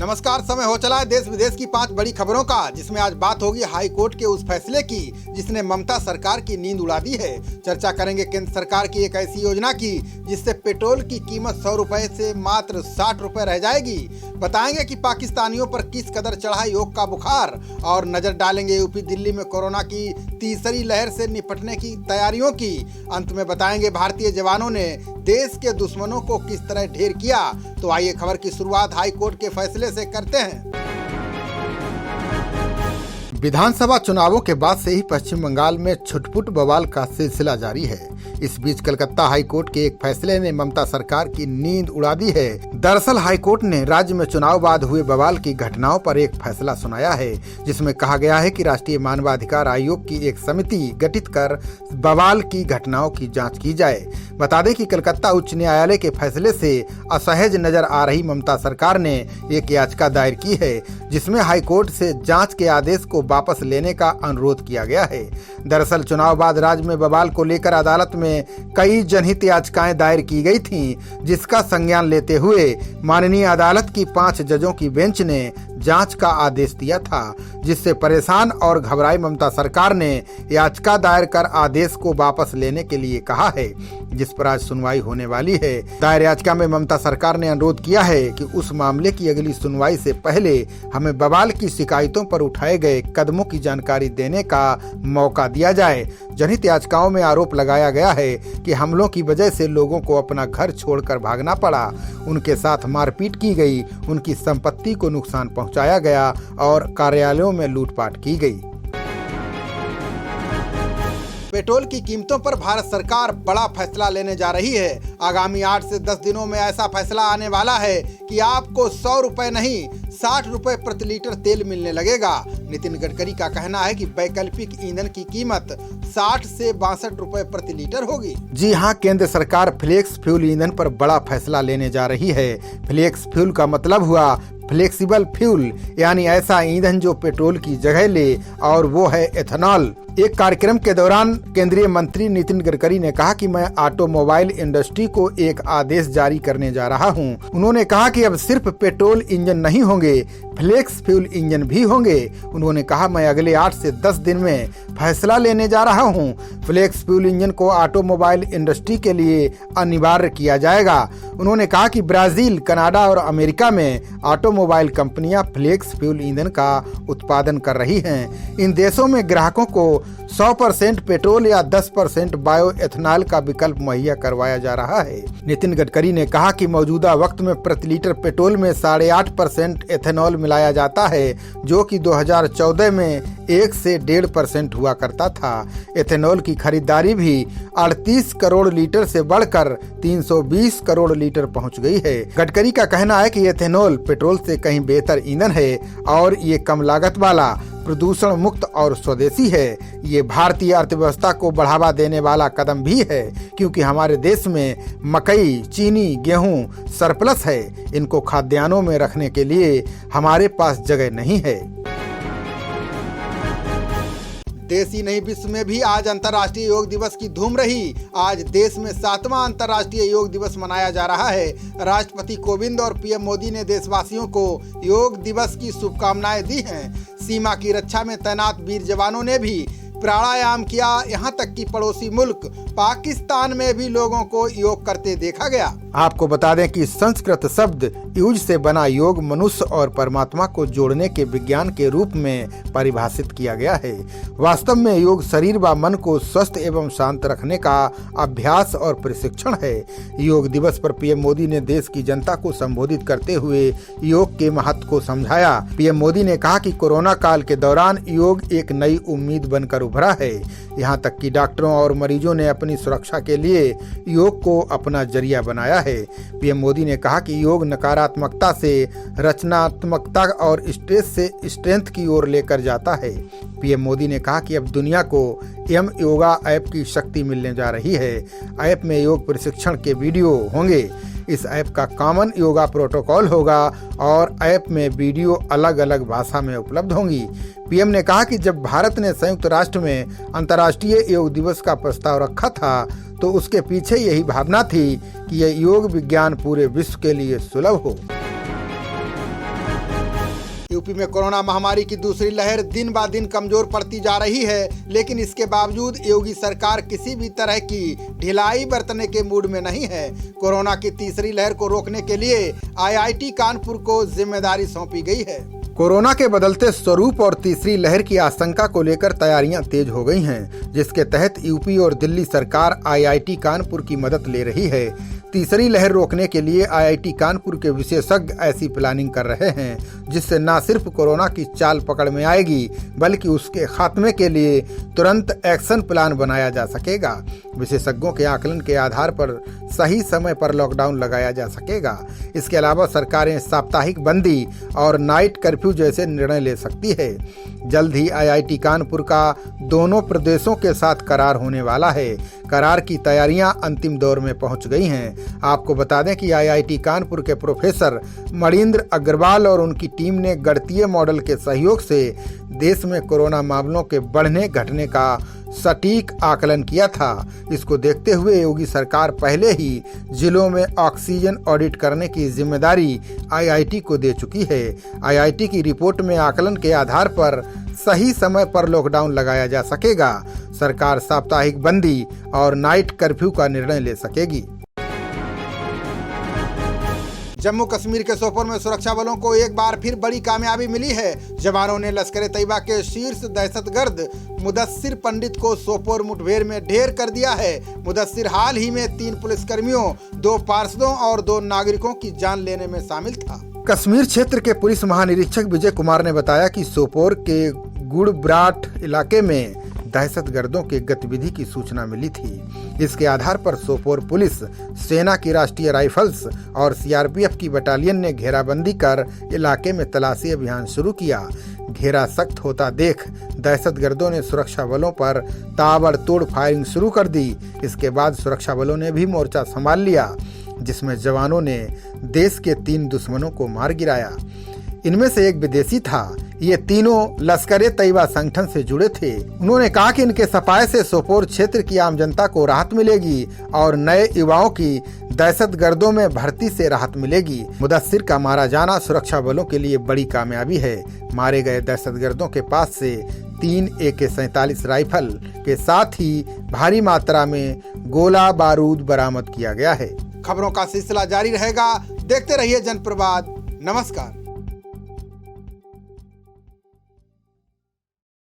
नमस्कार। समय हो चला है देश विदेश की 5 बड़ी खबरों का, जिसमें आज बात होगी हाई कोर्ट के उस फैसले की जिसने ममता सरकार की नींद उड़ा दी है। चर्चा करेंगे केंद्र सरकार की एक ऐसी योजना की जिससे पेट्रोल की कीमत 100 रुपए से मात्र 60 रुपए रह जाएगी। बताएंगे कि पाकिस्तानियों पर किस कदर चढ़ा योग का बुखार, और नजर डालेंगे यूपी दिल्ली में कोरोना की तीसरी लहर से निपटने की तैयारियों की। अंत में बताएंगे भारतीय जवानों ने देश के दुश्मनों को किस तरह ढेर किया। तो आइए खबर की शुरुआत हाई कोर्ट के फैसले से करते हैं। विधानसभा चुनावों के बाद से ही पश्चिम बंगाल में छुटपुट बवाल का सिलसिला जारी है। इस बीच कलकत्ता हाई कोर्ट के एक फैसले ने ममता सरकार की नींद उड़ा दी है। दरअसल हाई कोर्ट ने राज्य में चुनाव बाद हुए बवाल की घटनाओं पर एक फैसला सुनाया है, जिसमें कहा गया है कि राष्ट्रीय मानवाधिकार आयोग की एक समिति गठित कर बवाल की घटनाओं की जाँच की जाए। बता दें कि कलकत्ता उच्च न्यायालय के फैसले से असहज नजर आ रही ममता सरकार ने एक याचिका दायर की है, जिसमें हाई कोर्ट से जांच के आदेश को वापस लेने का अनुरोध किया गया है। दरअसल चुनाव बाद राज्य में बवाल को लेकर अदालत में कई जनहित याचिकाएं दायर की गई थीं, जिसका संज्ञान लेते हुए माननीय अदालत की 5 जजों की बेंच ने जांच का आदेश दिया था, जिससे परेशान और घबराई ममता सरकार ने याचिका दायर कर आदेश को वापस लेने के लिए कहा है, जिस पर आज सुनवाई होने वाली है। दायर याचिका में ममता सरकार ने अनुरोध किया है कि उस मामले की अगली सुनवाई से पहले हमें बवाल की शिकायतों पर उठाए गए कदमों की जानकारी देने का मौका दिया जाए। जनहित याचिकाओं में आरोप लगाया गया है कि हमलों की वजह से लोगों को अपना घर छोड़कर भागना पड़ा, उनके साथ मारपीट की गई, उनकी संपत्ति को नुकसान पहुंचाया गया और कार्यालयों में लूटपाट की गई। पेट्रोल की कीमतों पर भारत सरकार बड़ा फैसला लेने जा रही है। आगामी 8 से 10 दिनों में ऐसा फैसला आने वाला है कि आपको 100 रुपए नहीं 60 रुपए प्रति लीटर तेल मिलने लगेगा। नितिन गडकरी का कहना है कि वैकल्पिक ईंधन की कीमत 60 से 62 रुपए प्रति लीटर होगी। जी हां, केंद्र सरकार फ्लेक्स फ्यूल ईंधन पर बड़ा फैसला लेने जा रही है। फ्लेक्स फ्यूल का मतलब हुआ फ्लेक्सिबल फ्यूल, यानी ऐसा ईंधन जो पेट्रोल की जगह ले, और वो है एथेनॉल। एक कार्यक्रम के दौरान केंद्रीय मंत्री नितिन गडकरी ने कहा कि मैं ऑटोमोबाइल इंडस्ट्री को एक आदेश जारी करने जा रहा हूं। उन्होंने कहा कि अब सिर्फ पेट्रोल इंजन नहीं होंगे, फ्लेक्स फ्यूल इंजन भी होंगे। उन्होंने कहा मैं अगले 8 से 10 दिन में फैसला लेने जा रहा हूं। फ्लेक्स फ्यूल इंजन को ऑटोमोबाइल इंडस्ट्री के लिए अनिवार्य किया जाएगा। उन्होंने कहा कि ब्राजील, कनाडा और अमेरिका में ऑटोमोबाइल कंपनियां फ्लेक्स फ्यूल ईंधन का उत्पादन कर रही हैं। इन देशों में ग्राहकों को 100% पेट्रोल या 10% बायो एथेनॉल का विकल्प मुहैया करवाया जा रहा है। नितिन गडकरी ने कहा कि मौजूदा वक्त में प्रति लीटर पेट्रोल में 8.5% एथेनॉल मिलाया जाता है, जो कि 2014 में 1 से 1.5% हुआ करता था। एथेनॉल की खरीदारी भी 38 करोड़ लीटर से बढ़कर 320 करोड़ लीटर पहुंच गई है। गडकरी का कहना है कि एथेनॉल पेट्रोल से कहीं बेहतर ईंधन है और ये कम लागत वाला, प्रदूषण मुक्त और स्वदेशी है। ये भारतीय अर्थव्यवस्था को बढ़ावा देने वाला कदम भी है, क्योंकि हमारे देश में मकई, चीनी, गेहूं सरप्लस है। इनको खाद्यान्नों में रखने के लिए हमारे पास जगह नहीं है। देश ही नहीं, विश्व में भी आज अंतर्राष्ट्रीय योग दिवस की धूम रही। आज देश में 7वां अंतर्राष्ट्रीय योग दिवस मनाया जा रहा है। राष्ट्रपति कोविंद और पीएम मोदी ने देशवासियों को योग दिवस की शुभकामनाएं दी हैं। सीमा की रक्षा में तैनात वीर जवानों ने भी प्राणायाम किया। यहाँ तक कि पड़ोसी मुल्क पाकिस्तान में भी लोगों को योग करते देखा गया। आपको बता दें कि संस्कृत शब्द युज से बना योग मनुष्य और परमात्मा को जोड़ने के विज्ञान के रूप में परिभाषित किया गया है। वास्तव में योग शरीर व मन को स्वस्थ एवं शांत रखने का अभ्यास और प्रशिक्षण है। योग दिवस पर पीएम मोदी ने देश की जनता को संबोधित करते हुए योग के महत्व को समझाया। पीएम मोदी ने कहा कि कोरोना काल के दौरान योग एक नई उम्मीद बनकर उभरा है। यहाँ तक कि डॉक्टरों और मरीजों ने अपनी सुरक्षा के लिए योग को अपना जरिया बनाया है। पीएम मोदी ने कहा कि योग नकारात्मकता से रचनात्मकता और स्ट्रेस से स्ट्रेंथ की ओर लेकर जाता है। पीएम मोदी ने कहा कि अब दुनिया को एम योगा ऐप की शक्ति मिलने जा रही है। ऐप में योग प्रशिक्षण के वीडियो होंगे। इस ऐप का कॉमन योगा प्रोटोकॉल होगा और ऐप में वीडियो अलग अलग भाषा में उपलब्ध होंगी। पीएम ने कहा कि जब भारत ने संयुक्त राष्ट्र में अंतर्राष्ट्रीय योग दिवस का प्रस्ताव रखा था, तो उसके पीछे यही भावना थी कि यह योग विज्ञान पूरे विश्व के लिए सुलभ हो। यूपी में कोरोना महामारी की दूसरी लहर दिन ब दिन कमजोर पड़ती जा रही है, लेकिन इसके बावजूद योगी सरकार किसी भी तरह की ढिलाई बरतने के मूड में नहीं है। कोरोना की तीसरी लहर को रोकने के लिए IIT कानपुर को जिम्मेदारी सौंपी गई है। कोरोना के बदलते स्वरूप और तीसरी लहर की आशंका को लेकर तैयारियां तेज हो गई हैं, जिसके तहत यूपी और दिल्ली सरकार IIT कानपुर की मदद ले रही है। तीसरी लहर रोकने के लिए IIT कानपुर के विशेषज्ञ ऐसी प्लानिंग कर रहे हैं जिससे न सिर्फ कोरोना की चाल पकड़ में आएगी, बल्कि उसके खात्मे के लिए तुरंत एक्शन प्लान बनाया जा सकेगा। विशेषज्ञों के आकलन के आधार पर सही समय पर लॉकडाउन लगाया जा सकेगा। इसके अलावा सरकारें साप्ताहिक बंदी और नाइट कर्फ्यू जैसे निर्णय ले सकती है। जल्द ही IIT कानपुर का दोनों प्रदेशों के साथ करार होने वाला है। करार की तैयारियां अंतिम दौर में पहुंच गई हैं। आपको बता दें कि IIT कानपुर के प्रोफेसर मणिंद्र अग्रवाल और उनकी टीम ने गणितीय मॉडल के सहयोग से देश में कोरोना मामलों के बढ़ने घटने का सटीक आकलन किया था। इसको देखते हुए योगी सरकार पहले ही जिलों में ऑक्सीजन ऑडिट करने की जिम्मेदारी IIT को दे चुकी है। IIT की रिपोर्ट में आकलन के आधार पर सही समय पर लॉकडाउन लगाया जा सकेगा। सरकार साप्ताहिक बंदी और नाइट कर्फ्यू का निर्णय ले सकेगी। जम्मू कश्मीर के सोपोर में सुरक्षा बलों को एक बार फिर बड़ी कामयाबी मिली है। जवानों ने लश्कर-ए-तैयबा के शीर्ष दहशतगर्द मुदस्सिर पंडित को सोपोर मुठभेड़ में ढेर कर दिया है। मुदस्सिर हाल ही में 3 पुलिसकर्मियों, 2 पार्षदों और 2 नागरिकों की जान लेने में शामिल था। कश्मीर क्षेत्र के पुलिस महानिरीक्षक विजय कुमार ने बताया कि सोपोर के गुड़ब्राट इलाके में दहशतगर्दों के गतिविधि की सूचना मिली थी। इसके आधार पर सोपोर पुलिस, सेना की राष्ट्रीय राइफल्स और CRPF की बटालियन ने घेराबंदी कर इलाके में तलाशी अभियान शुरू किया। घेरा सख्त होता देख दहशतगर्दों ने सुरक्षा बलों पर ताबड़तोड़ फायरिंग शुरू कर दी। इसके बाद सुरक्षा बलों ने भी मोर्चा संभाल लिया, जिसमें जवानों ने देश के 3 दुश्मनों को मार गिराया। इनमें से एक विदेशी था। ये तीनों लश्कर-ए-तैयबा संगठन से जुड़े थे। उन्होंने कहा कि इनके सफाये से सोपोर क्षेत्र की आम जनता को राहत मिलेगी और नए युवाओं की दहशतगर्दों में भर्ती से राहत मिलेगी। मुदस्सिर का मारा जाना सुरक्षा बलों के लिए बड़ी कामयाबी है। मारे गए दहशतगर्दों के पास से 3 AK-47 राइफल के साथ ही भारी मात्रा में गोला बारूद बरामद किया गया है। खबरों का सिलसिला जारी रहेगा। देखते रहिए जनप्रवाद। नमस्कार।